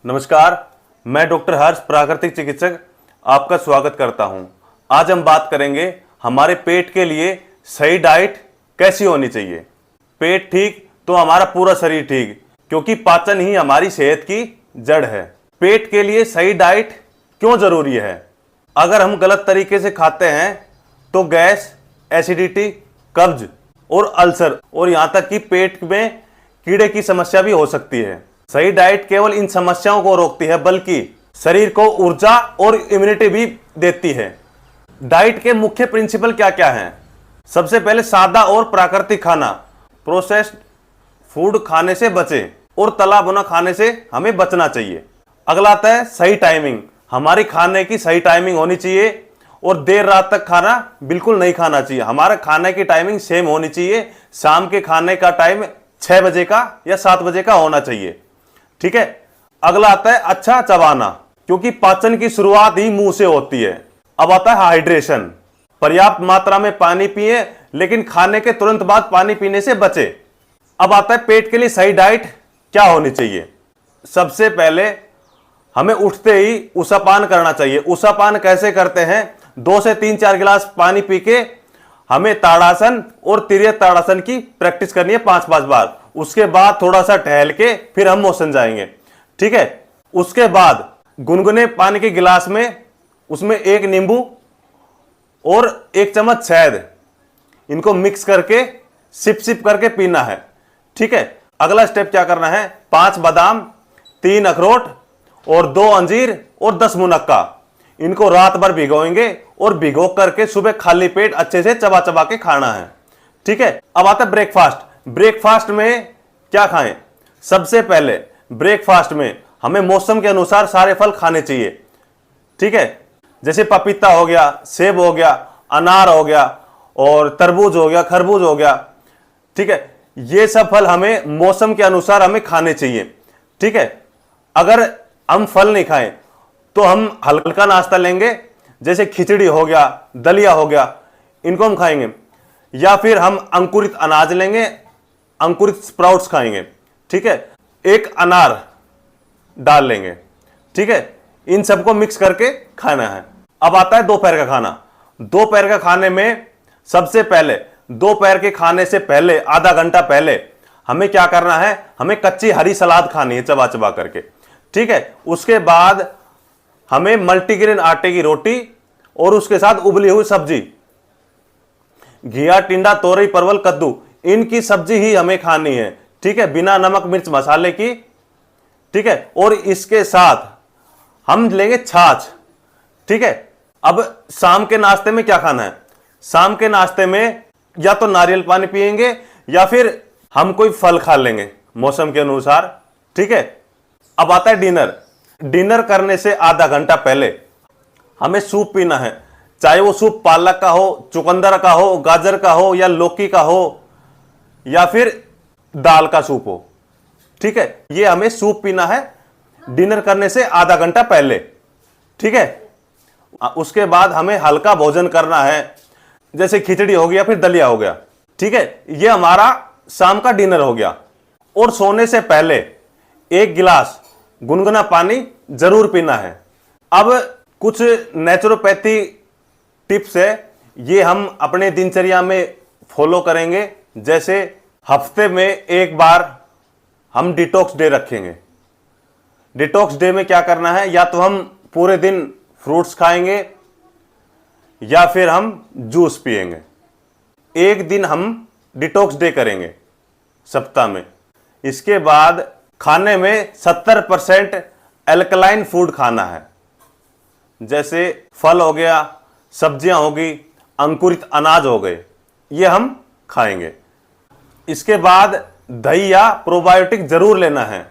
नमस्कार, मैं डॉक्टर हर्ष प्राकृतिक चिकित्सक आपका स्वागत करता हूं। आज हम बात करेंगे हमारे पेट के लिए सही डाइट कैसी होनी चाहिए। पेट ठीक तो हमारा पूरा शरीर ठीक, क्योंकि पाचन ही हमारी सेहत की जड़ है। पेट के लिए सही डाइट क्यों जरूरी है? अगर हम गलत तरीके से खाते हैं तो गैस, एसिडिटी, कब्ज और अल्सर और यहां तक कि पेट में कीड़े की समस्या भी हो सकती है। सही डाइट केवल इन समस्याओं को रोकती है, बल्कि शरीर को ऊर्जा और इम्यूनिटी भी देती है। डाइट के मुख्य प्रिंसिपल क्या क्या हैं? सबसे पहले सादा और प्राकृतिक खाना। प्रोसेस्ड फूड खाने से बचें और तला भुना खाने से हमें बचना चाहिए। अगला आता है सही टाइमिंग। हमारी खाने की सही टाइमिंग होनी चाहिए और देर रात तक खाना बिल्कुल नहीं खाना चाहिए। हमारा खाने की टाइमिंग सेम होनी चाहिए। शाम के खाने का टाइम 6 बजे का या 7 बजे का होना चाहिए। ठीक है। अगला आता है अच्छा चबाना, क्योंकि पाचन की शुरुआत ही मुंह से होती है। अब आता है हाइड्रेशन। पर्याप्त मात्रा में पानी पिए, लेकिन खाने के तुरंत बाद पानी पीने से बचे। अब आता है पेट के लिए सही डाइट क्या होनी चाहिए। सबसे पहले हमें उठते ही ऊषापान करना चाहिए। ऊषापान कैसे करते हैं? 2 से 3-4 गिलास पानी पी के हमें ताड़ासन और तिर्यक ताड़ासन की प्रैक्टिस करनी है 5-5 बार। उसके बाद थोड़ा सा टहल के फिर हम मोशन जाएंगे। ठीक है। उसके बाद गुनगुने पानी के गिलास में उसमें 1 नींबू और 1 चम्मच शहद, इनको मिक्स करके सिप सिप करके पीना है। ठीक है। अगला स्टेप क्या करना है? 5 बादाम, 3 अखरोट और 2 अंजीर और 10 मुनक्का, इनको रात भर भिगोएंगे और भिगो करके सुबह खाली पेट अच्छे से चबा चबा के खाना है। ठीक है। अब आता है ब्रेकफास्ट। ब्रेकफास्ट में क्या खाएं? सबसे पहले ब्रेकफास्ट में हमें मौसम के अनुसार सारे फल खाने चाहिए। ठीक है। जैसे पपीता हो गया, सेब हो गया, अनार हो गया और तरबूज हो गया, खरबूज हो गया। ठीक है। ये सब फल हमें मौसम के अनुसार हमें खाने चाहिए। ठीक है। अगर हम फल नहीं खाएं तो हम हल्का नाश्ता लेंगे, जैसे खिचड़ी हो गया, दलिया हो गया, इनको हम खाएंगे। या फिर हम अंकुरित अनाज लेंगे, अंकुरित स्प्राउट्स खाएंगे। ठीक है। 1 अनार डाल लेंगे। ठीक है। इन सबको मिक्स करके खाना है। अब आता है दोपहर का खाना। दोपहर का खाने में सबसे पहले दोपहर के खाने से पहले आधा घंटा पहले हमें क्या करना है? हमें कच्ची हरी सलाद खानी है चबा चबा करके। ठीक है। उसके बाद हमें मल्टीग्रेन आटे की रोटी और उसके साथ उबली हुई सब्जी, घिया, टिंडा, तोरई, परवल, कद्दू, इनकी सब्जी ही हमें खानी है। ठीक है। बिना नमक मिर्च मसाले की। ठीक है। और इसके साथ हम लेंगे छाछ। ठीक है। अब शाम के नाश्ते में क्या खाना है? शाम के नाश्ते में या तो नारियल पानी पिएंगे या फिर हम कोई फल खा लेंगे मौसम के अनुसार। ठीक है। अब आता है डिनर। डिनर करने से आधा घंटा पहले हमें सूप पीना है, चाहे वो सूप पालक का हो, चुकंदर का हो, गाजर का हो या लौकी का हो या फिर दाल का सूप हो। ठीक है। ये हमें सूप पीना है डिनर करने से आधा घंटा पहले। ठीक है। उसके बाद हमें हल्का भोजन करना है, जैसे खिचड़ी हो गया, फिर दलिया हो गया। ठीक है। ये हमारा शाम का डिनर हो गया। और सोने से पहले 1 गिलास गुनगुना पानी जरूर पीना है। अब कुछ नेचुरोपैथी टिप्स है, ये हम अपने दिनचर्या में फॉलो करेंगे। जैसे हफ्ते में 1 बार हम डिटॉक्स डे रखेंगे। डिटॉक्स डे में क्या करना है? या तो हम पूरे दिन फ्रूट्स खाएंगे या फिर हम जूस पिएंगे। 1 दिन हम डिटॉक्स डे करेंगे सप्ताह में। इसके बाद खाने में 70% एल्कलाइन फूड खाना है, जैसे फल हो गया, सब्जियां होगी, अंकुरित अनाज हो गए, ये हम खाएंगे। इसके बाद दही या प्रोबायोटिक जरूर लेना है।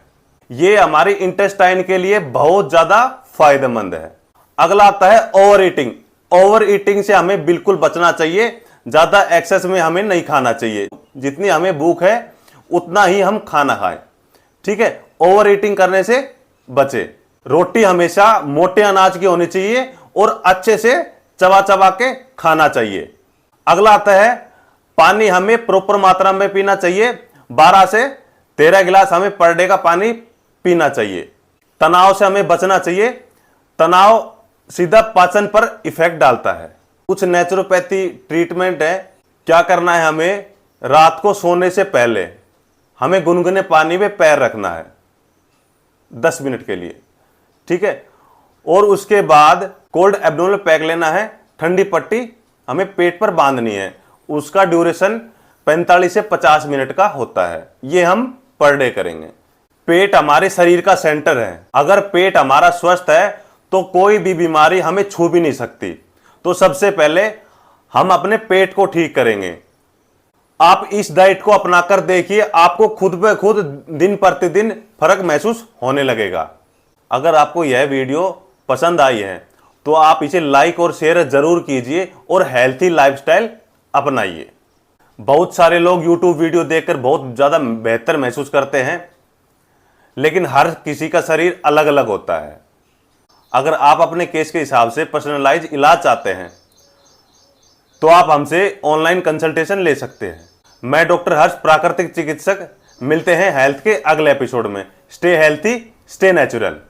ये हमारी इंटेस्टाइन के लिए बहुत ज्यादा फायदेमंद है। अगला आता है ओवर ईटिंग। ओवर ईटिंग से हमें बिल्कुल बचना चाहिए। ज्यादा एक्सेस में हमें नहीं खाना चाहिए। जितनी हमें भूख है उतना ही हम खाना खाएं। ठीक है। ओवर ईटिंग करने से बचे। रोटी हमेशा मोटे अनाज की होनी चाहिए और अच्छे से चबा चबा के खाना चाहिए। अगला आता है पानी हमें प्रॉपर मात्रा में पीना चाहिए। 12 से 13 गिलास हमें पर डे का पानी पीना चाहिए। तनाव से हमें बचना चाहिए। तनाव सीधा पाचन पर इफेक्ट डालता है। कुछ नेचुरोपैथी ट्रीटमेंट है। क्या करना है, हमें रात को सोने से पहले हमें गुनगुने पानी में पैर रखना है 10 मिनट के लिए, ठीक है। और उसके बाद कोल्ड एब्डोमिनल पैक लेना है, ठंडी पट्टी हमें पेट पर बांधनी है। उसका ड्यूरेशन 45 से 50 मिनट का होता है। ये हम पर डे करेंगे। पेट हमारे शरीर का सेंटर है। अगर पेट हमारा स्वस्थ है तो कोई भी बीमारी हमें छू भी नहीं सकती। तो सबसे पहले हम अपने पेट को ठीक करेंगे। आप इस डाइट को अपनाकर देखिए, आपको खुद ब खुद दिन प्रतिदिन फर्क महसूस होने लगेगा। अगर आपको यह वीडियो पसंद आई है तो आप इसे लाइक और शेयर जरूर कीजिए और हेल्थी लाइफस्टाइल अपनाइए। बहुत सारे लोग YouTube वीडियो देखकर बहुत ज़्यादा बेहतर महसूस करते हैं, लेकिन हर किसी का शरीर अलग अलग होता है। अगर आप अपने केस के हिसाब से पर्सनलाइज इलाज चाहते हैं तो आप हमसे ऑनलाइन कंसल्टेशन ले सकते हैं। मैं डॉक्टर हर्ष, प्राकृतिक चिकित्सक। मिलते हैं हेल्थ के अगले एपिसोड में। Stay healthy, stay natural.